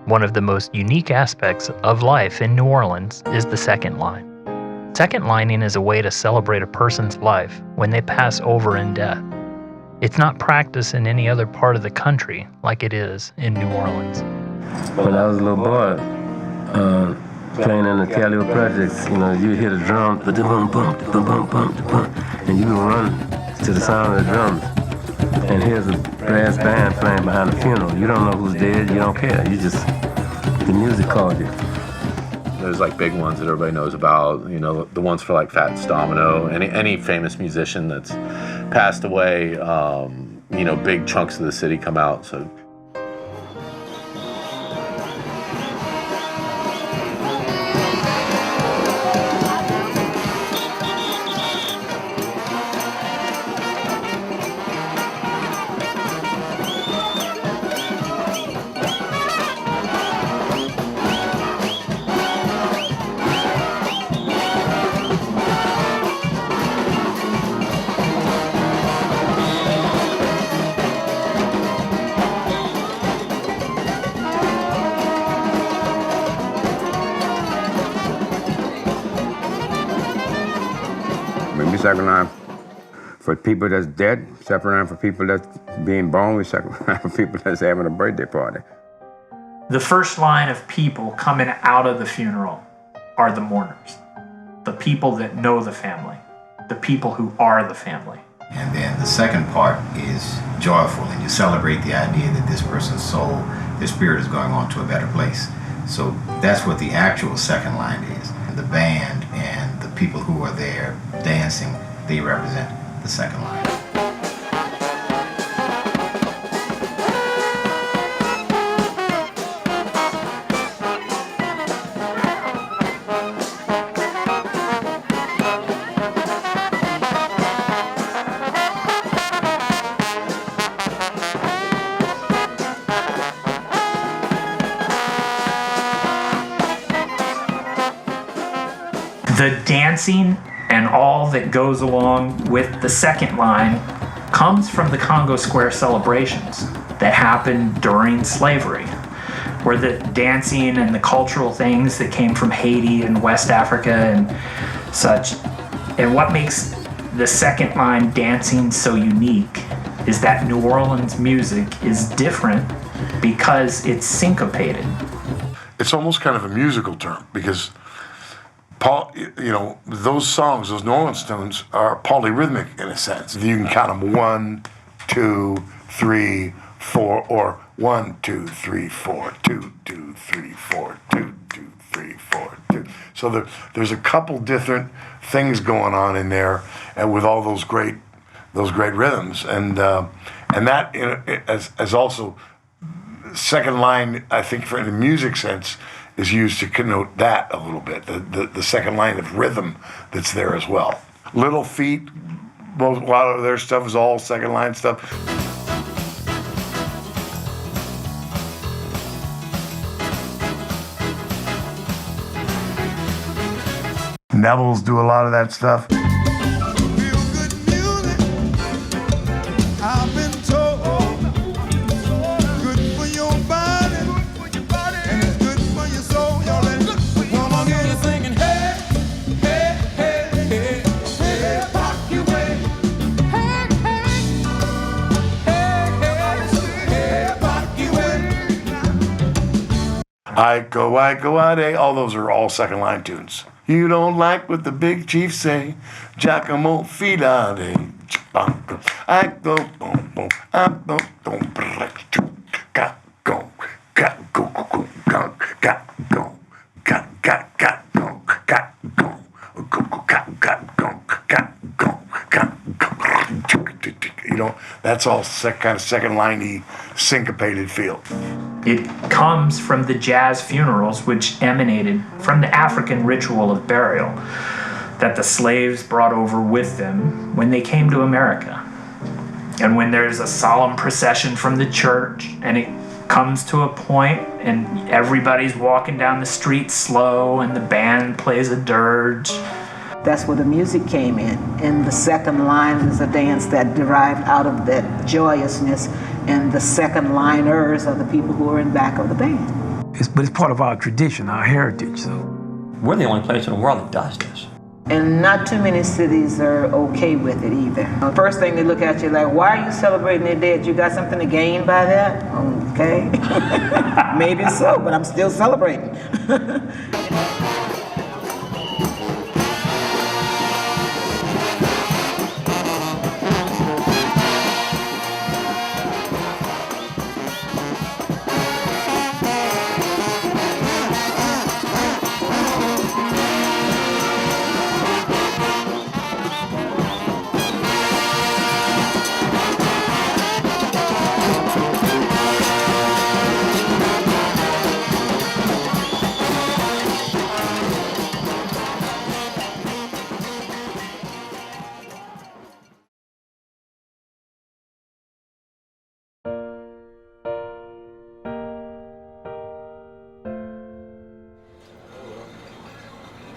One of the most unique aspects of life in New Orleans is the second line. Second lining is a way to celebrate a person's life when they pass over in death. It's not practiced in any other part of the country like it is in New Orleans. When I was a little boy, playing in the Calliope projects, you hear the drum, and you run to the sound of the drums. And here's a brass band playing behind the funeral. You don't know who's dead, you don't care. The music called you. There's like big ones that everybody knows about, the ones for like Fats Domino, any famous musician that's passed away, big chunks of the city come out. So. We sacrifice for people that's dead, sacrifice for people that's being born, we sacrifice for people that's having a birthday party. The first line of people coming out of the funeral are the mourners, the people that know the family, the people who are the family. And then the second part is joyful, and you celebrate the idea that this person's soul, their spirit is going on to a better place. So that's what the actual second line is. The band and the people who are there dancing, they represent the second line. The dancing and all that goes along with the second line comes from the Congo Square celebrations that happened during slavery, where the dancing and the cultural things that came from Haiti and West Africa and such. And what makes the second line dancing so unique is that New Orleans music is different because it's syncopated. It's almost kind of a musical term because those songs, those New Orleans tunes, are polyrhythmic in a sense. You can count them 1, 2, 3, 4, or 1, 2, 3, 4, 2, 2, 3, 4, 2, 2, 3, 4, 2. So there's a couple different things going on in there, and with all those great rhythms, and that as also second line, I think, for in the music sense, is used to connote that a little bit, the second line of rhythm that's there as well. Little Feat, a lot of their stuff is all second line stuff. Neville's do a lot of that stuff. I go, all those are all second line tunes. You don't like what the big chief say, Giacomo Fidade. I go, boom, boom, I go, boom, got go, got go, got go, got go, got go, got go, got go, that's all kind of second liney syncopated feel. It comes from the jazz funerals, which emanated from the African ritual of burial that the slaves brought over with them when they came to America. And when there's a solemn procession from the church and it comes to a point and everybody's walking down the street slow and the band plays a dirge, That's where the music came in. And the second line is a dance that derived out of that joyousness, and the second liners are the people who are in back of the band. But it's part of our tradition, our heritage. So we're the only place in the world that does this. And not too many cities are okay with it either. The first thing they look at you like, why are you celebrating their dead? You got something to gain by that? Okay. Maybe so, but I'm still celebrating.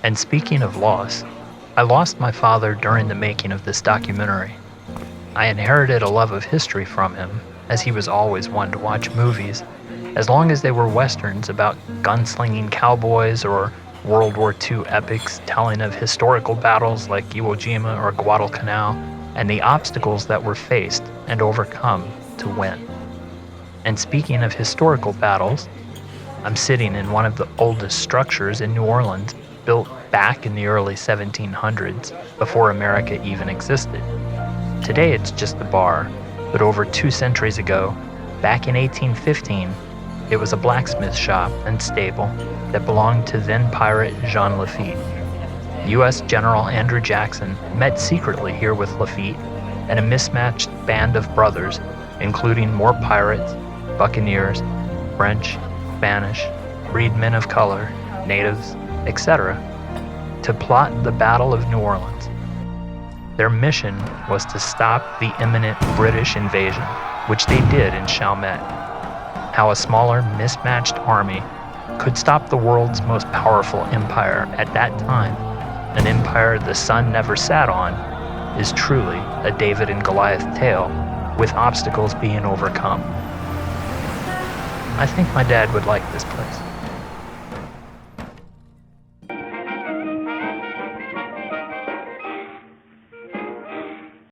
And speaking of loss, I lost my father during the making of this documentary. I inherited a love of history from him, as he was always one to watch movies, as long as they were westerns about gunslinging cowboys or World War II epics telling of historical battles like Iwo Jima or Guadalcanal and the obstacles that were faced and overcome to win. And speaking of historical battles, I'm sitting in one of the oldest structures in New Orleans, built back in the early 1700s, before America even existed. Today it's just a bar, but over 2 centuries ago, back in 1815, it was a blacksmith shop and stable that belonged to then pirate Jean Lafitte. U.S. General Andrew Jackson met secretly here with Lafitte and a mismatched band of brothers, including more pirates, buccaneers, French, Spanish, freedmen of color, natives, etc., to plot the Battle of New Orleans. Their mission was to stop the imminent British invasion, which they did in Chalmette. How a smaller, mismatched army could stop the world's most powerful empire at that time, an empire the sun never sat on, is truly a David and Goliath tale, with obstacles being overcome. I think my dad would like this place.